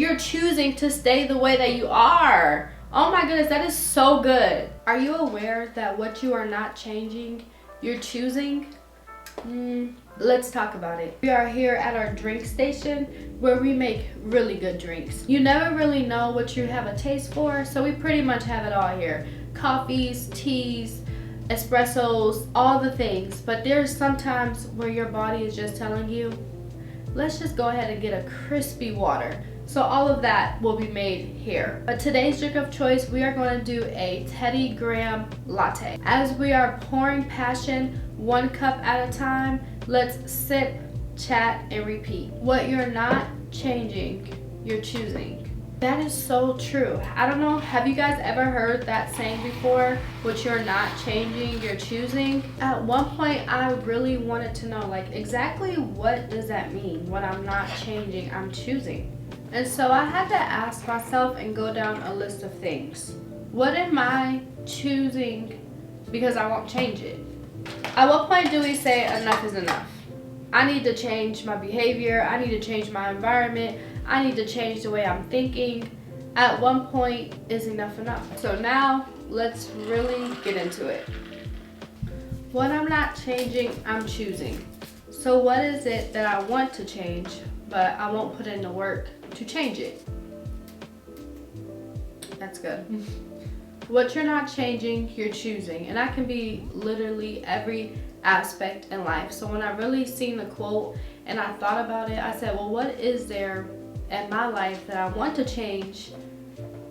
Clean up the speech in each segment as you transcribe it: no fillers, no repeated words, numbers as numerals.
You're choosing to stay the way that you are. Oh my goodness, that is so good. Are you aware that what you are not changing, you're choosing? Let's talk about it. We are here at our drink station where we make really good drinks. You never really know what you have a taste for, so we pretty much have it all here. Coffees, teas, espressos, all the things. But there's sometimes where your body is just telling you, let's just go ahead and get a crispy water. So all of that will be made here. But today's drink of choice, we are going to do a Teddy Graham latte. As we are pouring passion 1 cup at a time, let's sip, chat, and repeat. What you're not changing, you're choosing. That is so true. I don't know, have you guys ever heard that saying before? What you're not changing, you're choosing? At one point, I really wanted to know, like, exactly what does that mean? What I'm not changing, I'm choosing. And so I had to ask myself and go down a list of things. What am I choosing because I won't change it? At what point do we say enough is enough? I need to change my behavior. I need to change my environment. I need to change the way I'm thinking. At one point, is enough enough? So now, let's really get into it. What I'm not changing, I'm choosing. So what is it that I want to change, but I won't put in the work to change it? That's good. What you're not changing, you're choosing. And that can be literally every aspect in life. So when I really seen the quote and I thought about it, I said, well, what is there in my life that I want to change,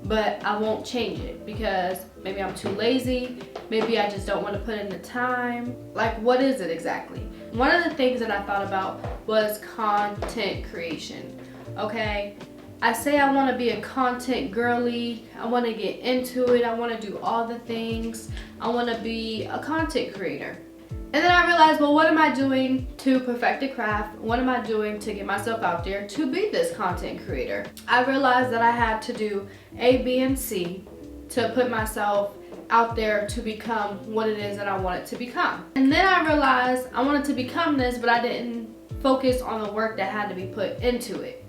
but I won't change it because maybe I'm too lazy, maybe I just don't want to put in the time. Like, what is it exactly? One of the things that I thought about was content creation. Okay, I say I want to be a content girly, I want to get into it, I want to do all the things, I want to be a content creator. And then I realized, well, what am I doing to perfect the craft? What am I doing to get myself out there to be this content creator? I realized that I had to do A, B, and C to put myself out there to become what it is that I wanted to become. And then I realized I wanted to become this, but I didn't focus on the work that had to be put into it.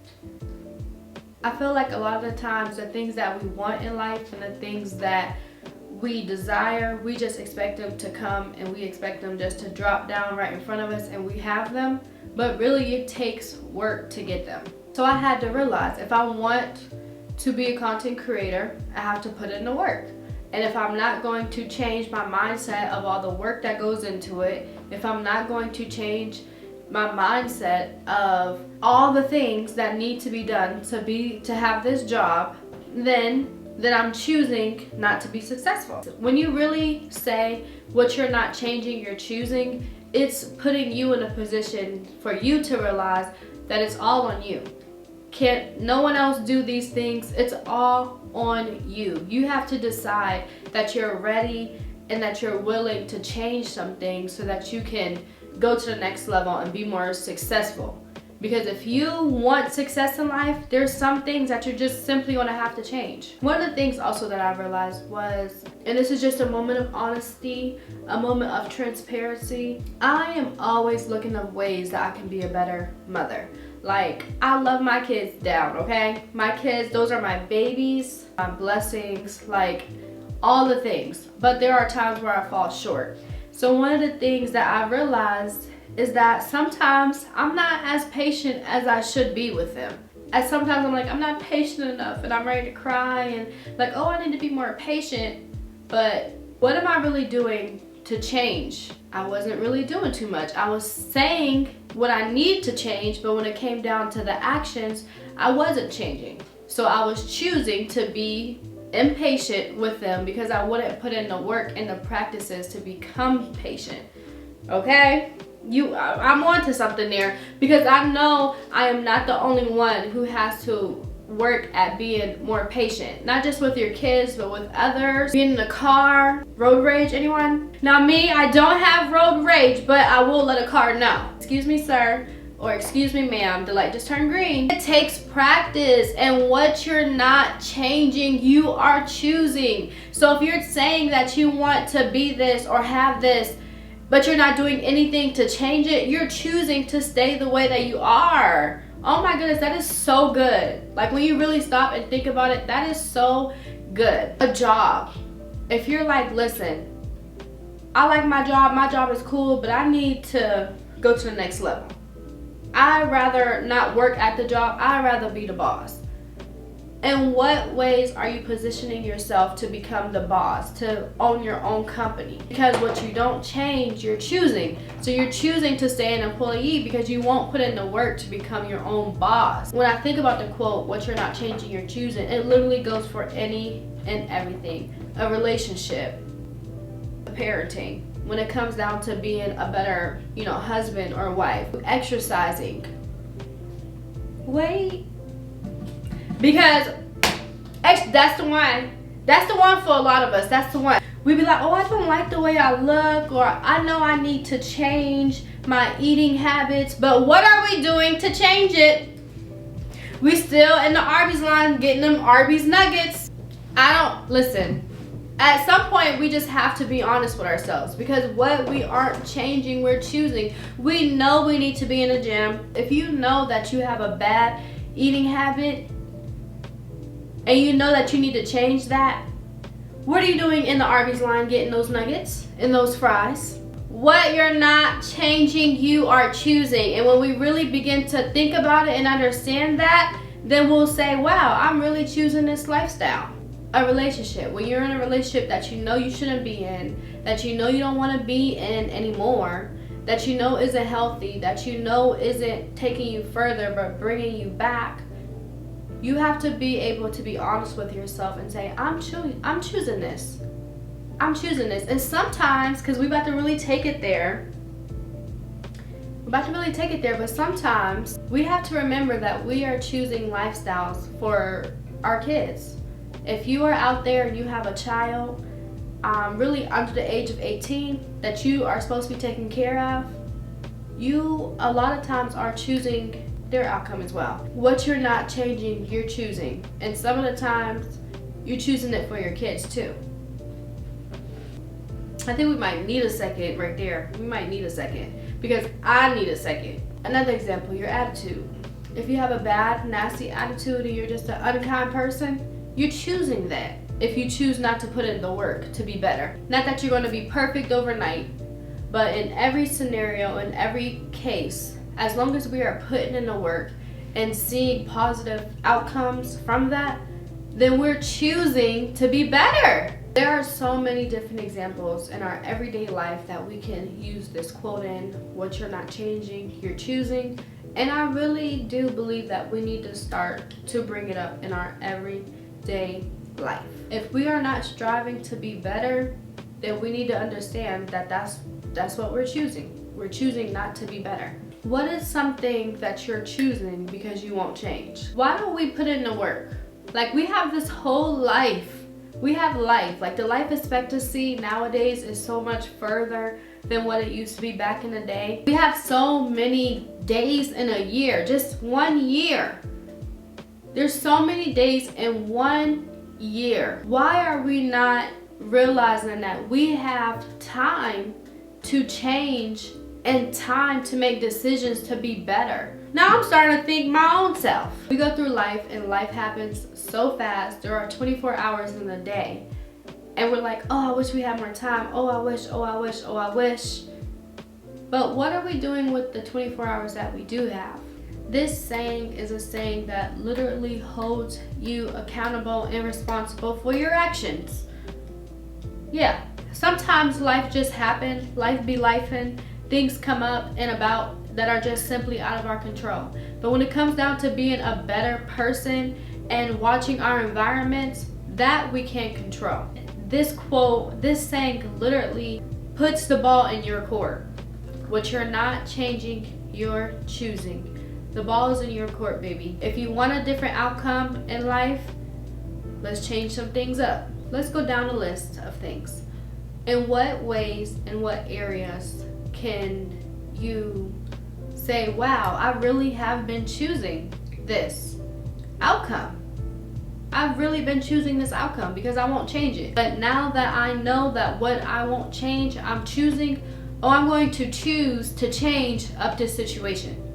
I feel like a lot of the times the things that we want in life and the things that we desire, we just expect them to come and we expect them just to drop down right in front of us and we have them, but really it takes work to get them. So I had to realize if I want to be a content creator, I have to put in the work. And if I'm not going to change my mindset of all the work that goes into it, if I'm not going to change my mindset of all the things that need to be done to have this job, then I'm choosing not to be successful. When you really say what you're not changing, you're choosing, it's putting you in a position for you to realize that it's all on you. Can't no one else do these things? It's all on you. You have to decide that you're ready and that you're willing to change some things so that you can go to the next level and be more successful. Because if you want success in life, there's some things that you're just simply gonna have to change. One of the things also that I realized was, and this is just a moment of honesty, a moment of transparency, I am always looking at ways that I can be a better mother. Like, I love my kids down, okay? My kids, those are my babies, my blessings, like all the things. But there are times where I fall short. So one of the things that I realized is that sometimes I'm not as patient as I should be with them. And sometimes I'm like, I'm not patient enough and I'm ready to cry and like, oh, I need to be more patient. But what am I really doing to change? I wasn't really doing too much. I was saying what I need to change, but when it came down to the actions, I wasn't changing. So I was choosing to be impatient with them because I wouldn't put in the work and the practices to become patient. Okay? I'm onto something there because I know I am not the only one who has to work at being more patient, not just with your kids but with others. Being in the car, road rage, anyone? Now me, I don't have road rage, but I will let a car know. Excuse me, sir, or excuse me, ma'am, the light just turned green. It takes practice, and what you're not changing, you are choosing. So if you're saying that you want to be this or have this, but you're not doing anything to change it, you're choosing to stay the way that you are. Oh my goodness, that is so good. Like when you really stop and think about it, that is so good. A job. If you're like, listen, I like my job is cool, but I need to go to the next level. I'd rather not work at the job, I'd rather be the boss. In what ways are you positioning yourself to become the boss, to own your own company? Because what you don't change, you're choosing. So you're choosing to stay an employee because you won't put in the work to become your own boss. When I think about the quote, what you're not changing, you're choosing, it literally goes for any and everything. A relationship, parenting, when it comes down to being a better, husband or wife, exercising. Wait. Because that's the one. That's the one for a lot of us. That's the one. We be like, oh, I don't like the way I look, or I know I need to change my eating habits, but what are we doing to change it? We still in the Arby's line getting them Arby's nuggets. Listen. At some point, we just have to be honest with ourselves, because what we aren't changing, we're choosing. We know we need to be in the gym. If you know that you have a bad eating habit and you know that you need to change that, what are you doing in the Arby's line getting those nuggets and those fries? What you're not changing, you are choosing. And when we really begin to think about it and understand that, then we'll say, wow, I'm really choosing this lifestyle. A relationship, when you're in a relationship that you know you shouldn't be in, that you know you don't want to be in anymore, that you know isn't healthy, that you know isn't taking you further but bringing you back, you have to be able to be honest with yourself and say, I'm choosing this. I'm choosing this. And sometimes, because we're about to really take it there, but sometimes we have to remember that we are choosing lifestyles for our kids. If you are out there and you have a child really under the age of 18 that you are supposed to be taking care of, you a lot of times are choosing their outcome as well. What you're not changing, you're choosing. And some of the times, you're choosing it for your kids too. I think we might need a second right there. We might need a second, because I need a second. Another example, your attitude. If you have a bad, nasty attitude and you're just an unkind person, you're choosing that. If you choose not to put in the work to be better. Not that you're going to be perfect overnight, but in every scenario, in every case, as long as we are putting in the work and seeing positive outcomes from that, then we're choosing to be better. There are so many different examples in our everyday life that we can use this quote in. What you're not changing, you're choosing. And I really do believe that we need to start to bring it up in our everyday life. If we are not striving to be better, then we need to understand that that's what we're choosing. We're choosing not to be better. What is something that you're choosing because you won't change? Why don't we put in the work? Like, we have this whole life. We have life. Like, the life expectancy nowadays is so much further than what it used to be back in the day. We have so many days in a year, just 1 year. There's so many days in 1 year. Why are we not realizing that we have time to change and time to make decisions to be better? Now I'm starting to think my own self. We go through life and life happens so fast. There are 24 hours in a day. And we're like, oh, I wish we had more time. Oh, I wish, oh, I wish, oh, I wish. But what are we doing with the 24 hours that we do have? This saying is a saying that literally holds you accountable and responsible for your actions. Yeah, sometimes life just happens. Life be lifing. Things come up and about that are just simply out of our control. But when it comes down to being a better person and watching our environments, that we can't control. This quote, this saying literally puts the ball in your court. What you're not changing, you're choosing. The ball is in your court, baby. If you want a different outcome in life, let's change some things up. Let's go down the list of things. In what ways, in what areas can you say, wow, I really have been choosing this outcome. I've really been choosing this outcome because I won't change it. But now that I know that what I won't change, I'm choosing, I'm going to choose to change up this situation.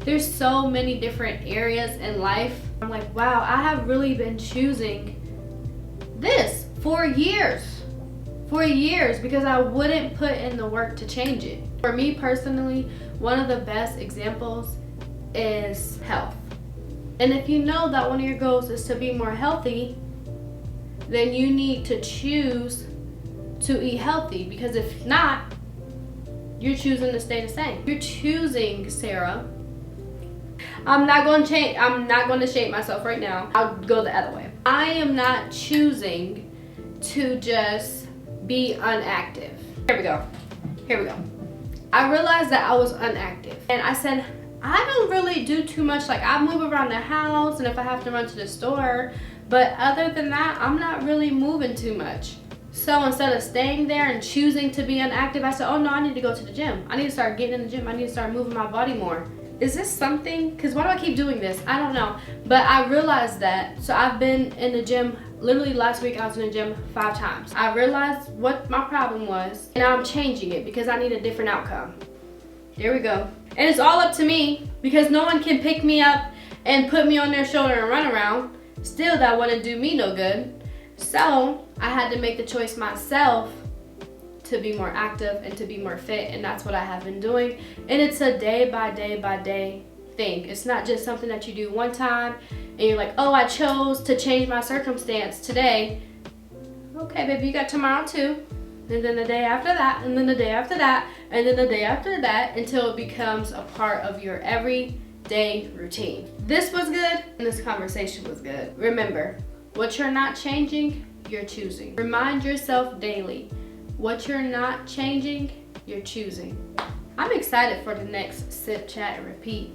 There's so many different areas in life. I'm like, wow, I have really been choosing this for years. For years, because I wouldn't put in the work to change it. For me personally, one of the best examples is health. And if you know that one of your goals is to be more healthy, then you need to choose to eat healthy, because if not, you're choosing to stay the same. You're choosing, Sarah. I'm not going to shame myself right now. I'll go the other way. I am not choosing to just be inactive. Here we go. I realized that I was inactive, and I said, I don't really do too much. Like, I move around the house and if I have to run to the store, but other than that, I'm not really moving too much. So instead of staying there and choosing to be inactive, I said, oh no, I need to go to the gym. I need to start getting in the gym. I need to start moving my body more. Is this something? Because why do I keep doing this? I don't know. But I realized that. So I've been in the gym, literally last week I was in the gym 5 times. I realized what my problem was, and now I'm changing it because I need a different outcome. There we go. And it's all up to me, because no one can pick me up and put me on their shoulder and run around. Still, that wouldn't do me no good. So I had to make the choice myself to be more active and to be more fit, and that's what I have been doing. And it's a day by day thing. It's not just something that you do one time and you're like, oh, I chose to change my circumstance today. Okay, baby, you got tomorrow too. And then the day after that, and then the day after that, and then the day after that, until it becomes a part of your everyday routine. This was good, and this conversation was good. Remember, what you're not changing, you're choosing. Remind yourself daily, what you're not changing, you're choosing. I'm excited for the next Sip, Chat, and Repeat.